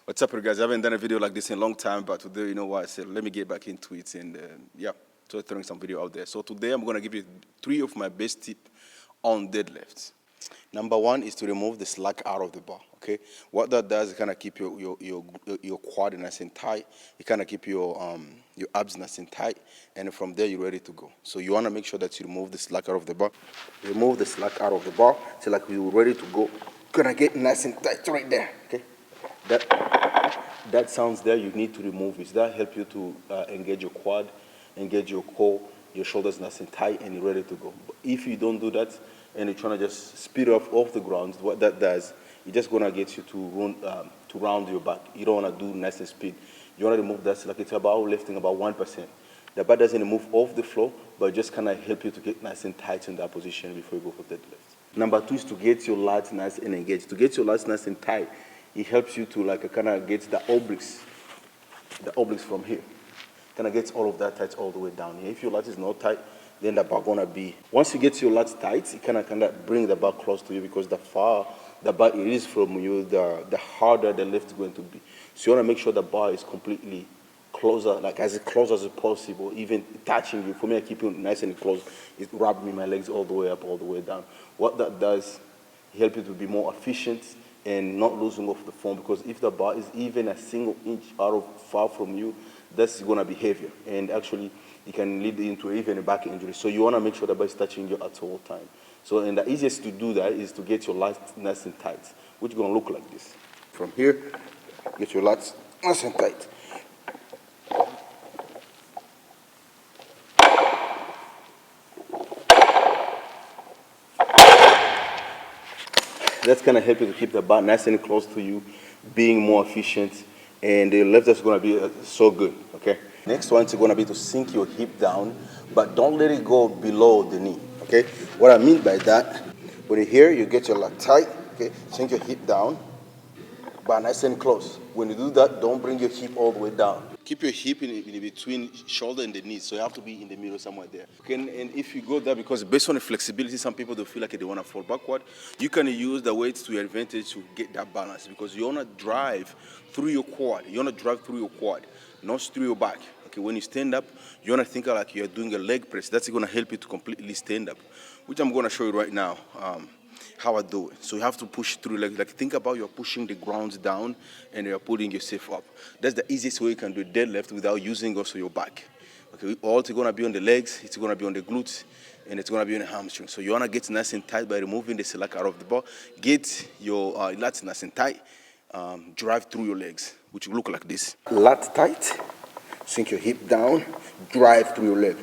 What's up, guys? I haven't done a video like this in a long time, but today, you know what? I said, let me get back into it and, yeah, so throwing some video out there. So today, I'm going to give you 3 of my best tips on deadlifts. Number 1 is to remove the slack out of the bar, okay? What that does, it kind of keep your quad nice and tight. It kind of keep your abs nice and tight, and from there, you're ready to go. So you want to make sure that you remove the slack out of the bar. Remove the slack out of the bar, so like we're ready to go. Gonna get nice and tight right there, okay? That sounds there, you need to remove it. That help you to engage your quad, engage your core, your shoulders nice and tight, and you're ready to go. But if you don't do that, and you're trying to just speed off the ground, what that does, it's just gonna get you to round your back. You don't wanna do nice and speed. You wanna remove that, like it's about lifting about 1%. The bar doesn't move off the floor, but just kind of help you to get nice and tight in that position before you go for deadlift. Number 2 is to get your lats nice and engaged. To get your lats nice and tight, it helps you to like kind of get the obliques from here. Kind of gets all of that tight all the way down here. If your lats is not tight, then the bar gonna be. Once you get your lats tight, it kind of bring the bar close to you, because the far the bar is from you, the harder the lift is going to be. So you wanna make sure the bar is completely closer, like as close as possible, even touching you. For me, I keep it nice and close. It wraps me my legs all the way up, all the way down. What that does, it helps you to be more efficient and not losing off the form, because if the bar is even a single inch far from you, that's going to be heavier, and actually it can lead into even a back injury. So you want to make sure the bar is touching you at all time. So, and the easiest to do that is to get your lats nice and tight, which is going to look like this. From here, get your lats nice and tight. That's going to help you to keep the bar nice and close to you, being more efficient, and the lift is going to be so good, okay? Next one is going to be to sink your hip down, but don't let it go below the knee, okay? What I mean by that, when you're here, you get your lat tight, okay? Sink your hip down, but nice and close. When you do that, don't bring your hip all the way down. Keep your hip in between shoulder and the knee, so you have to be in the middle somewhere there. Okay, and if you go there, because based on the flexibility, some people don't feel like they want to fall backward, you can use the weights to your advantage to get that balance, because you want to drive through your quad. You want to drive through your quad, not through your back. Okay, when you stand up, you want to think like you're doing a leg press. That's going to help you to completely stand up, which I'm going to show you right now. How I do it. So you have to push through, like think about you're pushing the ground down and you're pulling yourself up. That's the easiest way you can do deadlift without using also your back. Okay, all it's gonna be on the legs, it's gonna be on the glutes, and it's gonna be on the hamstring. So you wanna get nice and tight by removing the slack out of the bar. Get your lats nice and tight. Drive through your legs, which will look like this. Lat tight, sink your hip down, drive through your leg.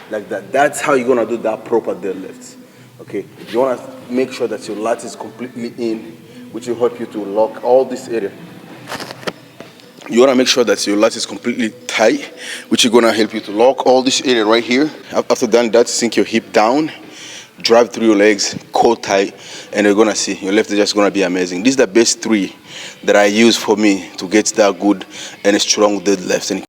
Like that. That's how you're gonna do that proper deadlift. Okay, you wanna make sure that your lat is completely in, which will help you to lock all this area. You wanna make sure that your lat is completely tight, which is gonna help you to lock all this area right here. After done that, sink your hip down, drive through your legs, core tight, and you're gonna see your left is just gonna be amazing. These are the best 3 that I use for me to get that good and strong deadlifting.